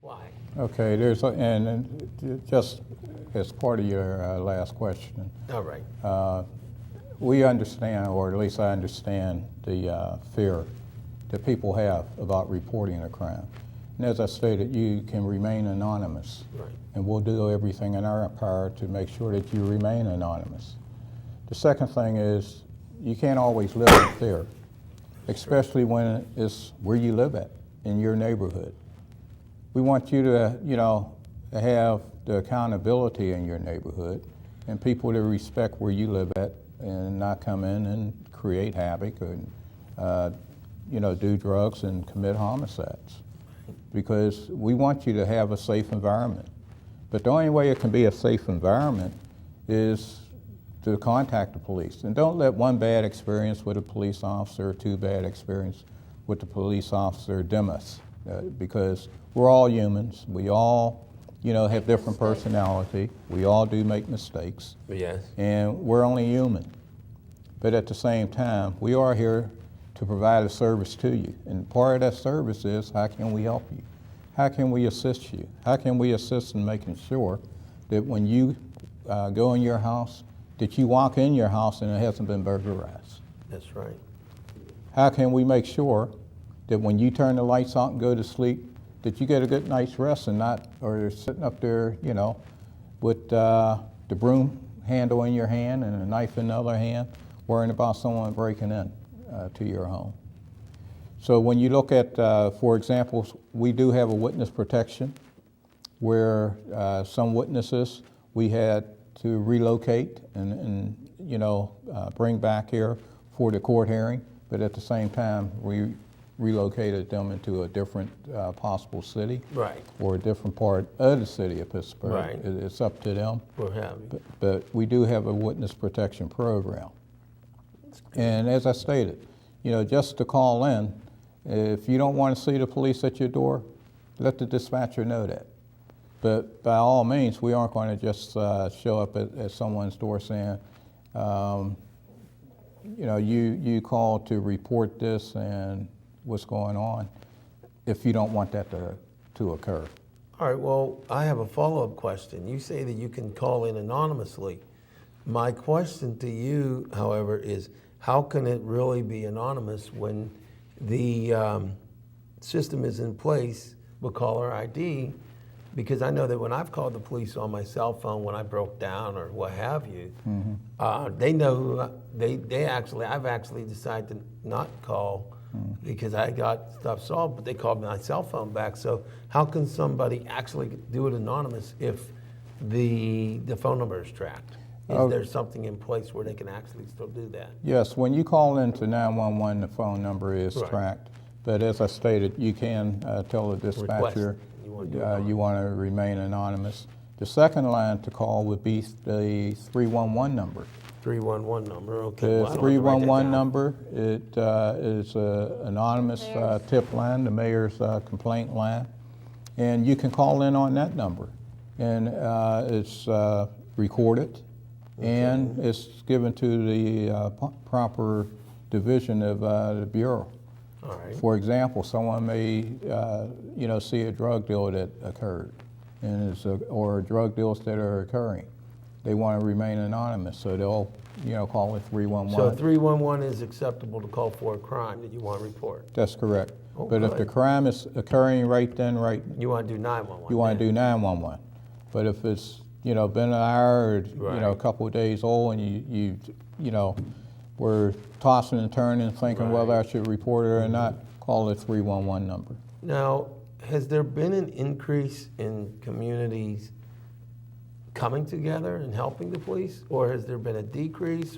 Why? Okay, and just as part of your last question, All right. we understand, or at least I understand, the fear that people have about reporting a crime. And as I stated, you can remain anonymous. Right. And we'll do everything in our power to make sure that you remain anonymous. The second thing is, you can't always live in fear, especially when it's where you live at, in your neighborhood. We want you to, have the accountability in your neighborhood and people to respect where you live at and not come in and create havoc or, do drugs and commit homicides. Because we want you to have a safe environment. But the only way it can be a safe environment is to contact the police. And don't let one bad experience with a police officer or two bad experiences with the police officer dim us. Because we're all humans. We all, have different personality. We all do make mistakes. Yes. And we're only human. But at the same time, we are here to provide a service to you. And part of that service is, how can we help you? How can we assist you? How can we assist in making sure that when you go in your house, that you walk in your house and it hasn't been burglarized? That's right. How can we make sure that when you turn the lights out and go to sleep, that you get a good night's rest and not, or sitting up there, with the broom handle in your hand and a knife in the other hand, worrying about someone breaking in to your home. So when you look at, for example, we do have a witness protection where some witnesses we had to relocate and bring back here for the court hearing, but at the same time, we relocated them into a different possible city. Right. Or a different part of the city of Pittsburgh. Right. It's up to them. We're having. But we do have a witness protection program. And as I stated, just to call in, if you don't want to see the police at your door, let the dispatcher know that. But by all means, we aren't going to just show up at someone's door saying, you called to report this and what's going on, if you don't want that to occur. All right, well, I have a follow-up question. You say that you can call in anonymously. My question to you, however, is how can it really be anonymous when the system is in place with caller ID? Because I know that when I've called the police on my cell phone when I broke down or what have you, they know who I've actually decided to not call because I got stuff solved, but they called my cell phone back. So how can somebody actually do it anonymous if the phone number is tracked? Is there something in place where they can actually still do that? Yes, when you call into 911, the phone number is tracked. But as I stated, you can tell the dispatcher you want to remain anonymous. The second line to call would be the 311 number. 311 number, okay. The Well, 311 number, it is an anonymous tip line, the mayor's complaint line. And you can call in on that number. And it's recorded. And it's given to the proper division of the Bureau. All right. For example, someone may, see a drug deal that occurred, or drug deals that are occurring. They want to remain anonymous, so they'll, call it 311. So 311 is acceptable to call for a crime that you want to report? That's correct. Oh, but if the crime is occurring right then, you want to do 911? You want to do 911. But if it's been an hour or a couple of days old, and you we're tossing and turning, thinking whether I should report it or not, call the 311 number. Now, has there been an increase in communities coming together and helping the police, or has there been a decrease,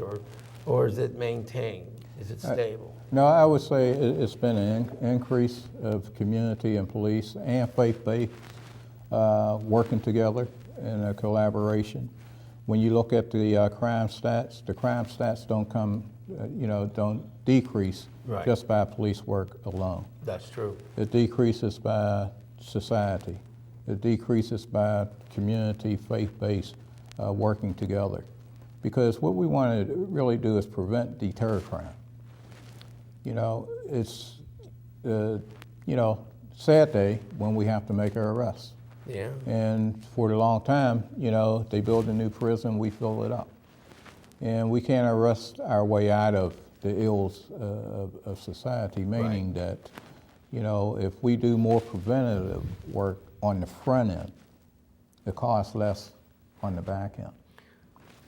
or is it maintained? Is it stable? No, I would say it's been an increase of community and police and faith-based working together in a collaboration. When you look at the crime stats don't come, don't decrease just by police work alone. That's true. It decreases by society. It decreases by community, faith-based working together. Because what we want to really do is prevent, deter crime. It's, sad day when we have to make our arrests. Yeah. And for a long time, they build a new prison, we fill it up. And we can't arrest our way out of the ills of society, meaning that, if we do more preventative work on the front end, it costs less on the back end.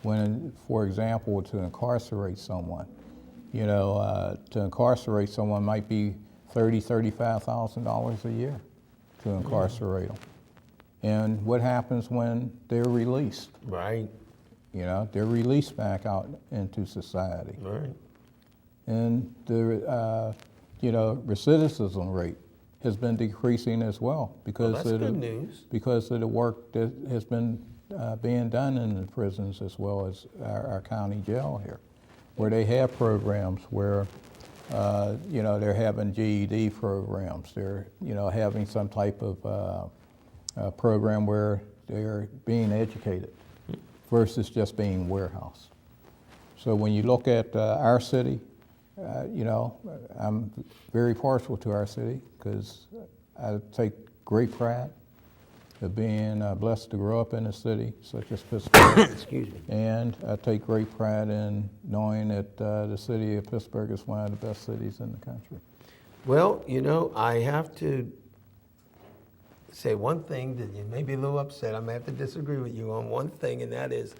When, for example, to incarcerate someone, might be $35,000 a year to incarcerate them. And what happens when they're released? Right. They're released back out into society. Right. And the recidivism rate has been decreasing as well because That's good news. Because of the work that has been being done in the prisons as well as our county jail here, where they have programs where they're having GED programs. They're having some type of program where they're being educated versus just being warehouse. So when you look at our city, I'm very partial to our city because I take great pride of being blessed to grow up in a city such as Pittsburgh. Excuse me. And I take great pride in knowing that the city of Pittsburgh is one of the best cities in the country. Well, I have to say one thing that you may be a little upset. I may have to disagree with you on one thing, and that is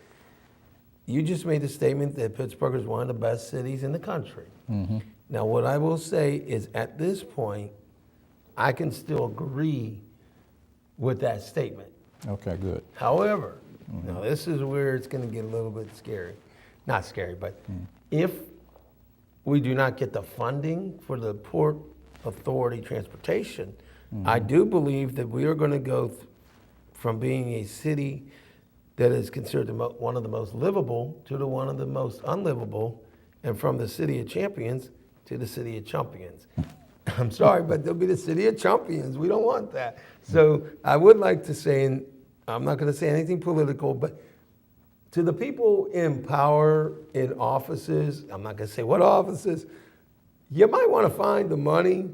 you just made the statement that Pittsburgh is one of the best cities in the country. Mm-hmm. Now, what I will say is at this point, I can still agree with that statement. Okay, good. However, now this is where it's going to get a little bit scary. Not scary, but if we do not get the funding for the Port Authority transportation, I do believe that we are going to go from being a city that is considered one of the most livable to one of the most unlivable, and from the city of champions to the city of champions. I'm sorry, but they'll be the city of champions. We don't want that. So I would like to say, and I'm not going to say anything political, but to the people in power, in offices, I'm not going to say what offices, you might want to find the money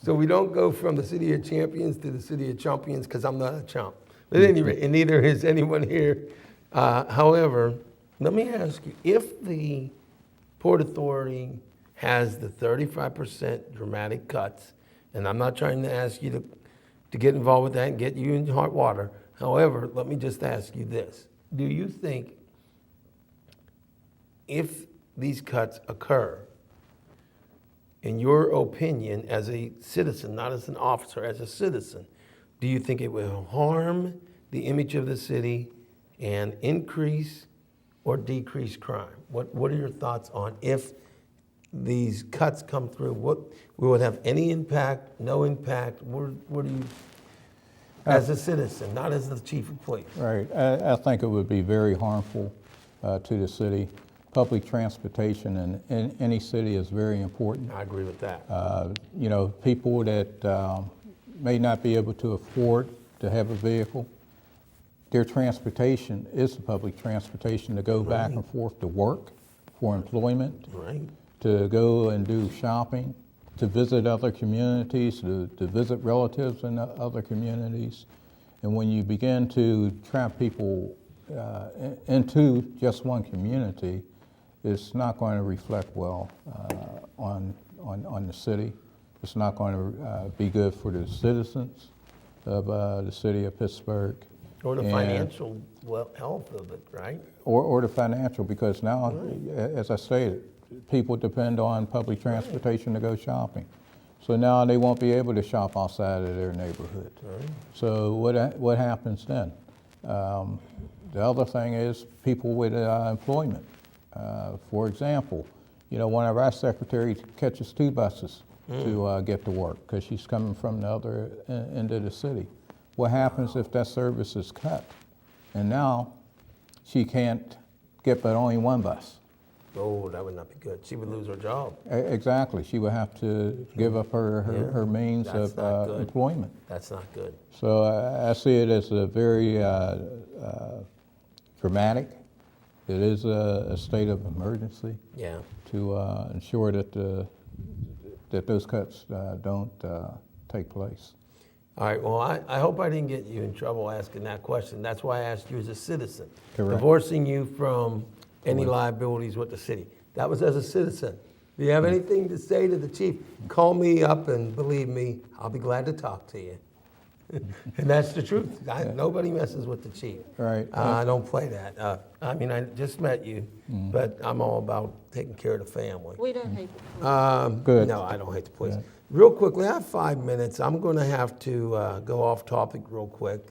so we don't go from the city of champions to the city of champions, because I'm not a champ. But at any rate, and neither is anyone here. However, let me ask you, if the Port Authority has the 35% dramatic cuts, and I'm not trying to ask you to get involved with that and get you in hot water. However, let me just ask you this. Do you think if these cuts occur, in your opinion, as a citizen, not as an officer, as a citizen, do you think it will harm the image of the city and increase or decrease crime? What are your thoughts on if these cuts come through? Will it have any impact, no impact? What do you, as a citizen, not as the chief of police? Right. I think it would be very harmful to the city. Public transportation in any city is very important. I agree with that. People that may not be able to afford to have a vehicle, their transportation is the public transportation to go back and forth to work, for employment, to go and do shopping, to visit other communities, to visit relatives in other communities. And when you begin to trap people into just one community, it's not going to reflect well on the city. It's not going to be good for the citizens of the city of Pittsburgh. Or the financial health of it, right? Or the financial, because now, as I stated, people depend on public transportation to go shopping. So now they won't be able to shop outside of their neighborhood. So what happens then? The other thing is people with employment. For example, one of our secretaries catches 2 buses to get to work because she's coming from the other end of the city. What happens if that service is cut? And now she can't get but only 1 bus. Oh, that would not be good. She would lose her job. Exactly. She would have to give up her means of employment. That's not good. So I see it as a very dramatic. It is a state of emergency to ensure that that those cuts don't take place. All right, well, I hope I didn't get you in trouble asking that question. That's why I asked you as a citizen. Correct. Divorcing you from any liabilities with the city. That was as a citizen. If you have anything to say to the chief, call me up, and believe me, I'll be glad to talk to you. And that's the truth. Nobody messes with the chief. Right. I don't play that. I mean, I just met you, but I'm all about taking care of the family. We don't hate the Good. No, I don't hate the police. Good. Real quickly, I have 5 minutes. I'm going to have to go off topic real quick.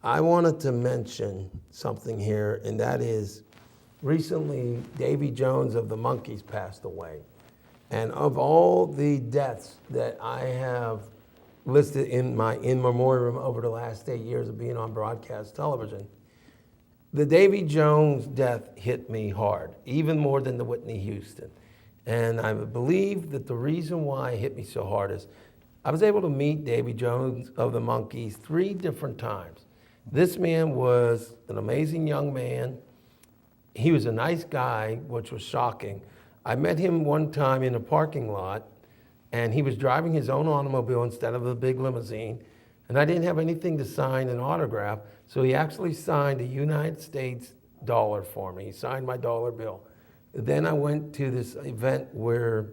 I wanted to mention something here, and that is recently Davy Jones of the Monkees passed away. And of all the deaths that I have listed in my in memoriam over the last 8 years of being on broadcast television, the Davy Jones death hit me hard, even more than the Whitney Houston. And I believe that the reason why it hit me so hard is I was able to meet Davy Jones of the Monkees 3 different times. This man was an amazing young man. He was a nice guy, which was shocking. I met him one time in a parking lot, and he was driving his own automobile instead of a big limousine. And I didn't have anything to sign an autograph, so he actually signed a United States dollar for me. He signed my dollar bill. Then I went to this event where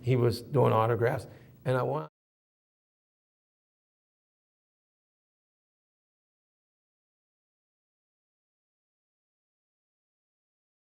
he was doing autographs, and I